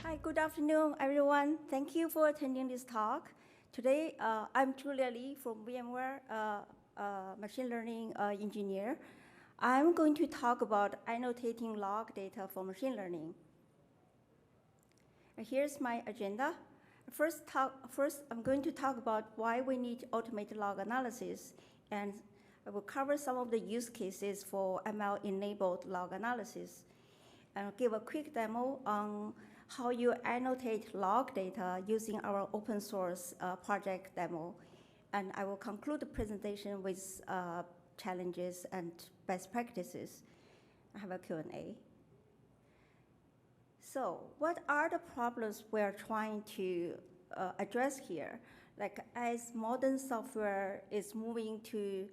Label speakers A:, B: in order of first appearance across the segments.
A: Hi, good afternoon, everyone. Thank you for attending this talk. Today, I'm Julia Lee from VMware, machine learning engineer. I'm going to talk about annotating log data for machine learning. Here's my agenda. First, I'm going to talk about why we need automated log analysis, and I will cover some of the use cases for ML-enabled log analysis, and I'll give a quick demo on how you annotate log data using our open source project demo. And I will conclude the presentation with challenges and best practices. I have a Q&A. So what are the problems we're trying to address here? Like, as modern software is moving to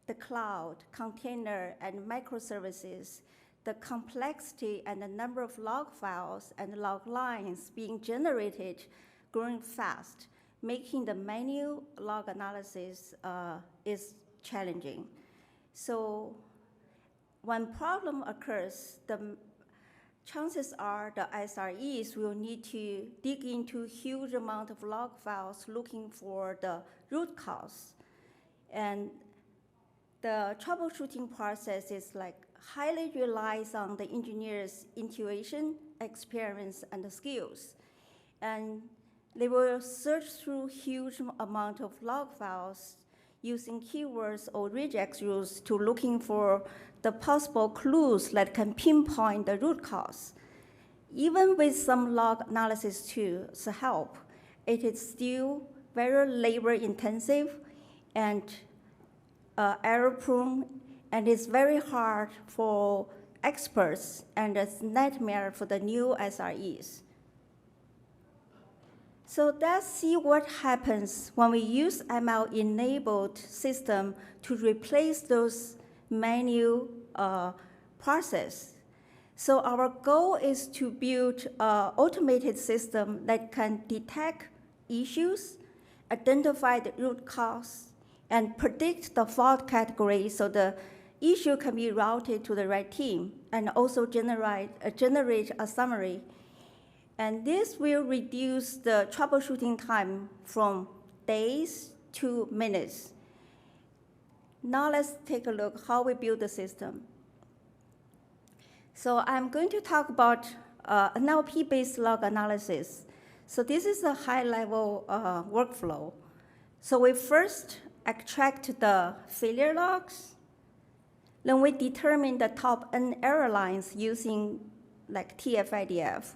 A: the cloud, container, and microservices, the complexity and the number of log files and log lines being generated growing fast, making the manual log analysis is challenging. So when problem occurs, the chances are the SREs will need to dig into huge amount of log files looking for the root cause. And the troubleshooting process is like highly relies on the engineer's intuition, experience, and skills. And they will search through huge amount of log files using keywords or regex rules to looking for the possible clues that can pinpoint the root cause. Even with some log analysis tools help, it is still very labor intensive and error prone, and it's very hard for experts and it's a nightmare for the new SREs. So let's see what happens when we use ML-enabled system to replace those manual process. So our goal is to build an automated system that can detect issues, identify the root cause, and predict the fault category so the issue can be routed to the right team, and also generate a summary. And this will reduce the troubleshooting time from days to minutes. Now let's take a look how we build the system. So I'm going to talk about NLP-based log analysis. So this is a high-level workflow. So we first extract the failure logs. Then we determine the top N error lines using like TF-IDF.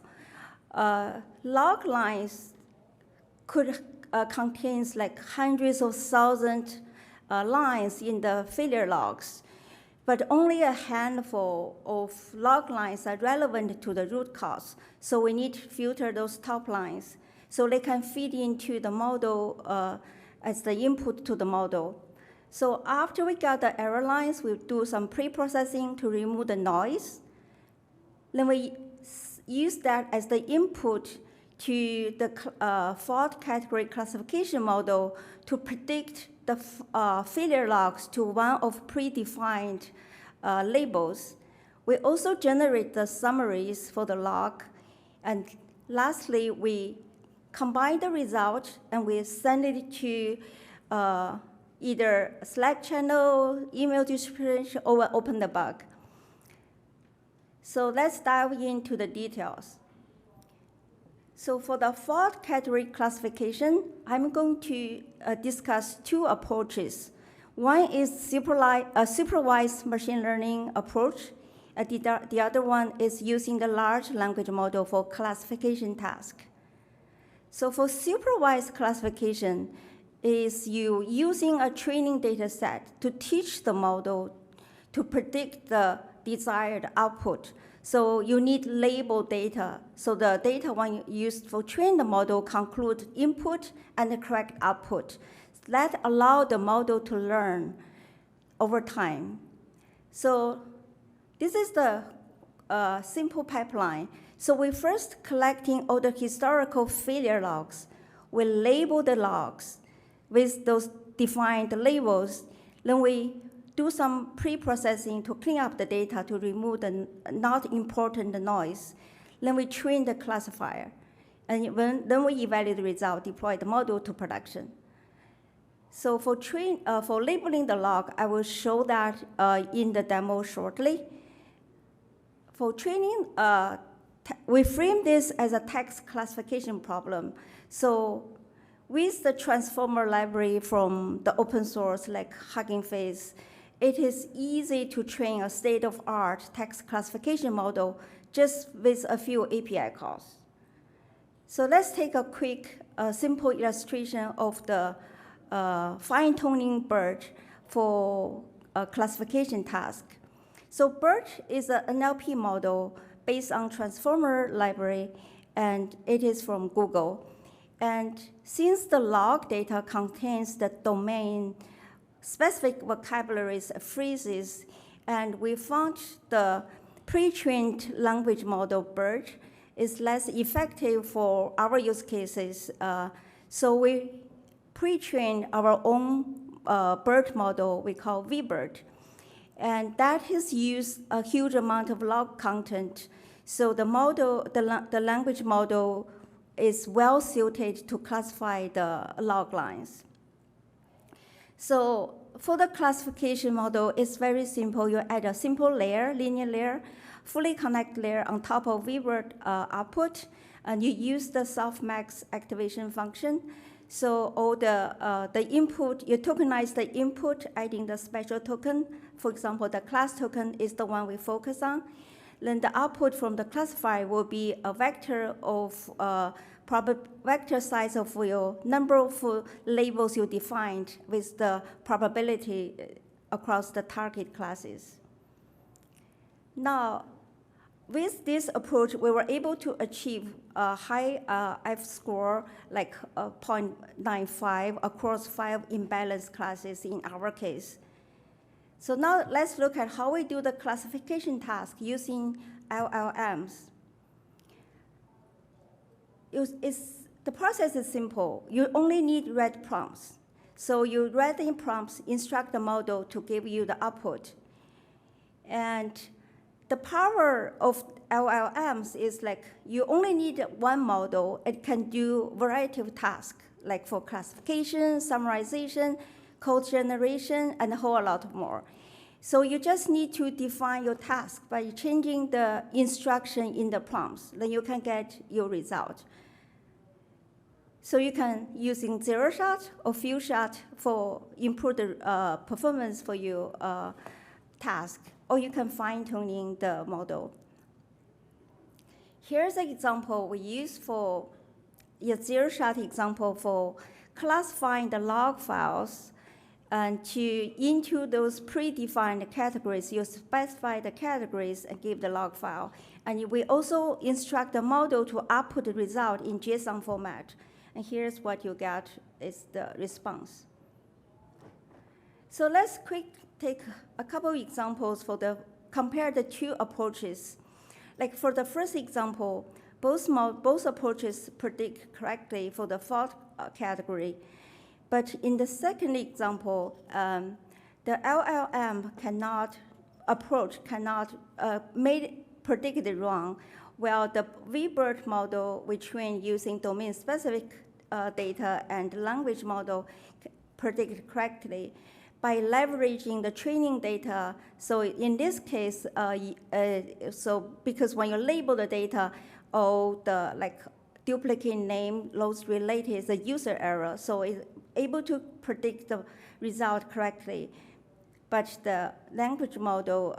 A: Log lines could contains like hundreds of thousands lines in the failure logs, but only a handful of log lines are relevant to the root cause. So we need to filter those top lines so they can feed into the model as the input to the model. So after we got the error lines, we'll do some pre-processing to remove the noise. Then we use that as the input to the fault category classification model to predict the failure logs to one of predefined labels. We also generate the summaries for the log. And lastly, we combine the result and we send it to either Slack channel, email distribution, or open the bug. So let's dive into the details. So for the fault category classification, I'm going to discuss two approaches. One is a supervised machine learning approach. The other one is using the large language model for classification task. So for supervised classification, is you using a training data set to teach the model to predict the desired output. So you need label data. So the data one used for train the model conclude input and the correct output. That allow the model to learn over time. So this is the simple pipeline. So we first collecting all the historical failure logs. We label the logs with those defined labels. Then we do some pre-processing to clean up the data to remove the not important noise. Then we train the classifier. And then we evaluate the result, deploy the model to production. So for labeling the log, I will show that in the demo shortly. For training, we frame this as a text classification problem. So with the transformer library from the open source like Hugging Face, it is easy to train a state-of-art text classification model just with a few API calls. So let's take a quick, simple illustration of the fine-tuning BERT for a classification task. So BERT is an NLP model based on transformer library, and it is from Google. And since the log data contains the domain-specific vocabularies, phrases, and we found the pre-trained language model BERT is less effective for our use cases. So we pre-trained our own BERT model we call VBERT. And that has used a huge amount of log content. So the model, the language model is well suited to classify the log lines. So for the classification model, it's very simple. You add a simple layer, linear layer, fully connect layer on top of VBERT output, and you use the softmax activation function. So all the input, you tokenize the input, adding the special token. For example, the class token is the one we focus on. Then the output from the classifier will be a vector of vector size of your number of labels you defined with the probability across the target classes. Now, with this approach, we were able to achieve a high F-score, like 0.95 across 5 imbalanced classes in our case. So now let's look at how we do the classification task using LLMs. The process is simple. You only need read prompts. So you read the prompts, instruct the model to give you the output. And the power of LLMs is like you only need one model. It can do a variety of tasks, like for classification, summarization, code generation, and a whole lot more. So you just need to define your task by changing the instruction in the prompts. Then you can get your result. So you can using zero shot or few shot for improve the performance for your task, or you can fine-tuning the model. Here's an example we use for a zero-shot example for classifying the log files and into those predefined categories. You specify the categories and give the log file. And we also instruct the model to output the result in JSON format. And here's what you get is the response. So let's take a couple examples for compare the two approaches. Like for the first example, both approaches predict correctly for the fault category. But in the second example, the LLM cannot predict it wrong, while the VBERT model we train using domain-specific data and language model predict correctly by leveraging the training data. So in this case, because when you label the data, all the duplicate name, those related is a user error. So it's able to predict the result correctly. But the language model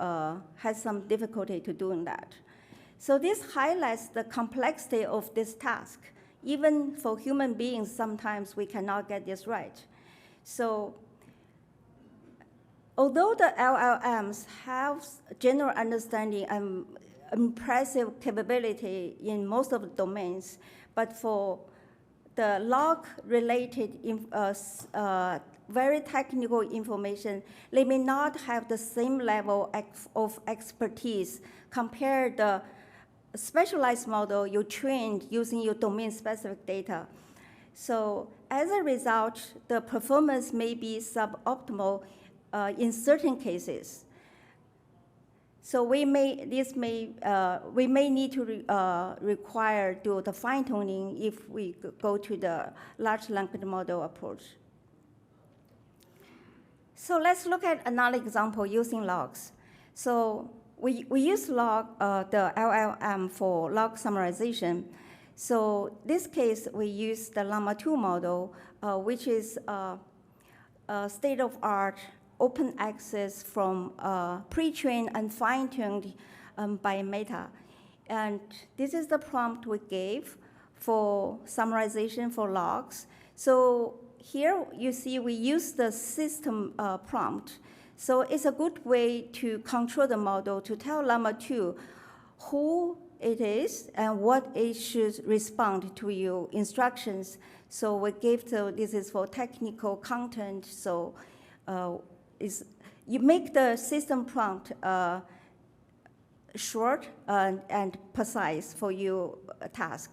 A: has some difficulty to doing that. So this highlights the complexity of this task. Even for human beings, sometimes we cannot get this right. So although the LLMs have general understanding and impressive capability in most of the domains, but for the log-related very technical information, they may not have the same level of expertise compared to the specialized model you trained using your domain-specific data. So as a result, the performance may be suboptimal in certain cases. So we may need to require do the fine tuning if we go to the large language model approach. So let's look at another example using logs. So we use log, the LLM for log summarization. So this case, we use the Llama 2 model, which is a state-of-art open access from pre-trained and fine-tuned by Meta. And this is the prompt we gave for summarization for logs. So here you see we use the system prompt. So it's a good way to control the model to tell Llama 2 who it is and what it should respond to your instructions. So we gave this is for technical content. So you make the system prompt short and precise for your task.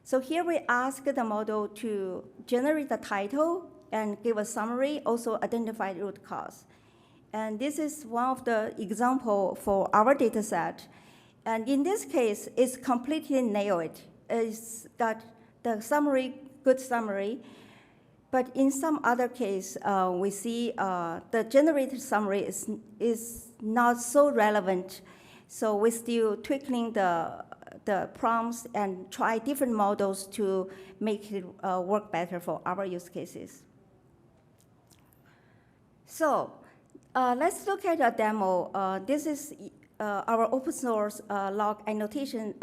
A: So here we ask the model to generate the title and give a summary, also identify the root cause. And this is one of the examples for our data set. And in this case, it's completely nailed. It's got the summary, good summary. But in some other case, we see the generated summary is not so relevant. So we're still tweaking the prompts and try different models to make it work better for our use cases. So let's look at a demo. This is our open source log annotation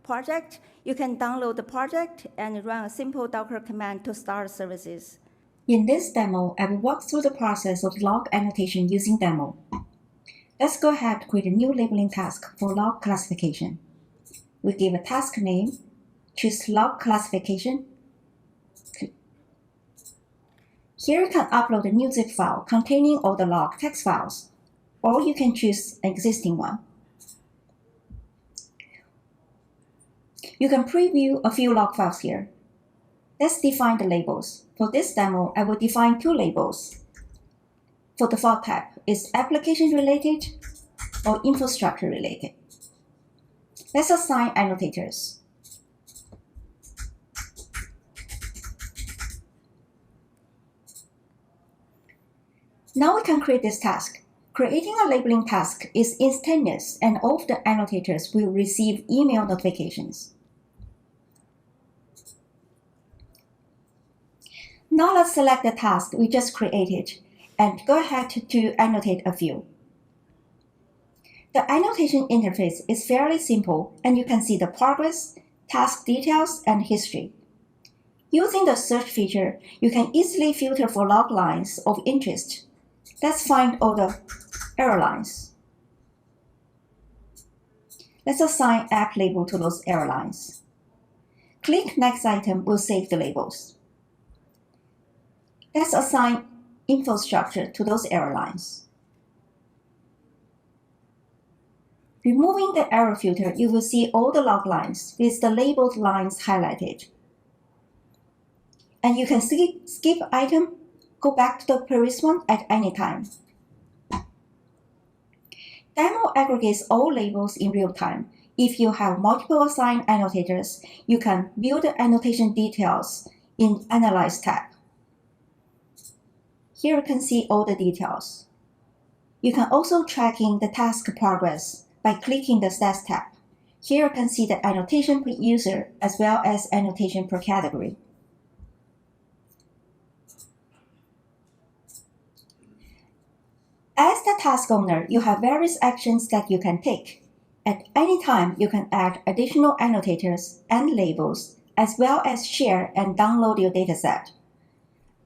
A: project. You can download the project and run a simple Docker command to start services.
B: In this demo, I will walk through the process of log annotation using demo. Let's go ahead to create a new labeling task for log classification. We give a task name, choose log classification. Here you can upload a new zip file containing all the log text files, or you can choose an existing one. You can preview a few log files here. Let's define the labels. For this demo, I will define two labels. For the file type, is application related or infrastructure related? Let's assign annotators. Now we can create this task. Creating a labeling task is instantaneous, and all of the annotators will receive email notifications. Now let's select the task we just created and go ahead to annotate a field. The annotation interface is fairly simple, and you can see the progress, task details, and history. Using the search feature, you can easily filter for log lines of interest. Let's find all the error lines. Let's assign app label to those error lines. Click Next Item will save the labels. Let's assign infrastructure to those error lines. Removing the error filter, you will see all the log lines with the labeled lines highlighted. And you can skip item, go back to the previous one at any time. Demo aggregates all labels in real time. If you have multiple assigned annotators, you can view the annotation details in Analyze tab. Here you can see all the details. You can also tracking the task progress by clicking the Stats tab. Here you can see the annotation per user as well as annotation per category. As the task owner, you have various actions that you can take. At any time, you can add additional annotators and labels, as well as share and download your dataset.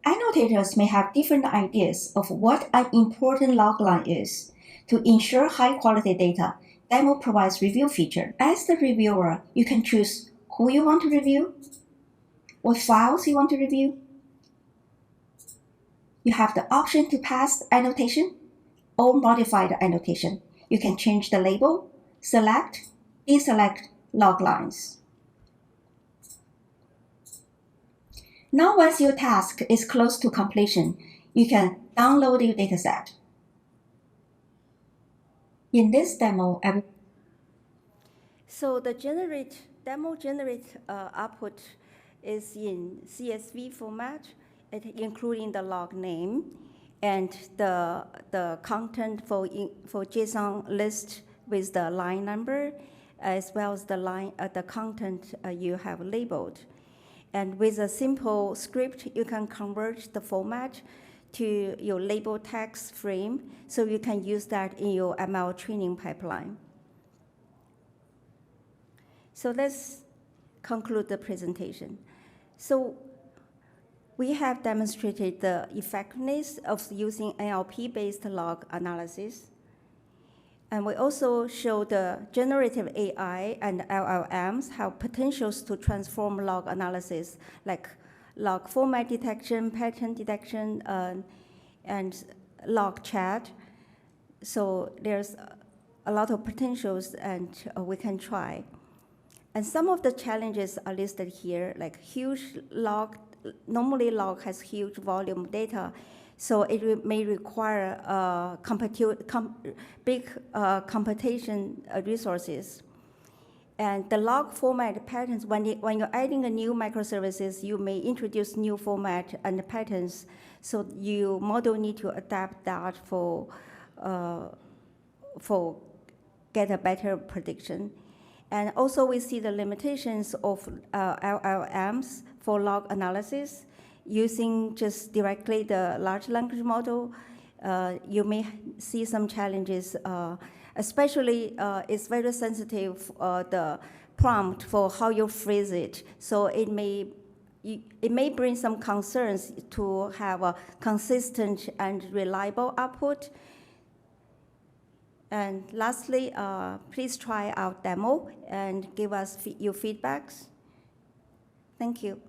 B: Annotators may have different ideas of what an important logline is. To ensure high-quality data, Demo provides review feature. As the reviewer, you can choose who you want to review, what files you want to review. You have the option to pass annotation or modify the annotation. You can change the label, select, deselect log lines. Now once your task is close to completion, you can download your dataset. In this demo, I will
A: So the demo generate output is in CSV format, including the log name and the content for JSON list with the line number, as well as the content you have labeled. And with a simple script, you can convert the format to your label text frame, so you can use that in your ML training pipeline. So let's conclude the presentation. So we have demonstrated the effectiveness of using NLP-based log analysis. And we also show the generative AI and LLMs have potentials to transform log analysis, like log format detection, pattern detection, and log chat. So there's a lot of potentials, and we can try. And some of the challenges are listed here, like huge log. Normally, log has huge volume data, so it may require big computation resources. And the log format patterns, when you're adding a new microservices, you may introduce new format and patterns, so your model need to adapt that for get a better prediction. And also we see the limitations of LLMs for log analysis. Using just directly the large language model, you may see some challenges, especially it's very sensitive, the prompt for how you phrase it. So it may bring some concerns to have a consistent and reliable output. And lastly, please try our demo and give us your feedbacks. Thank you.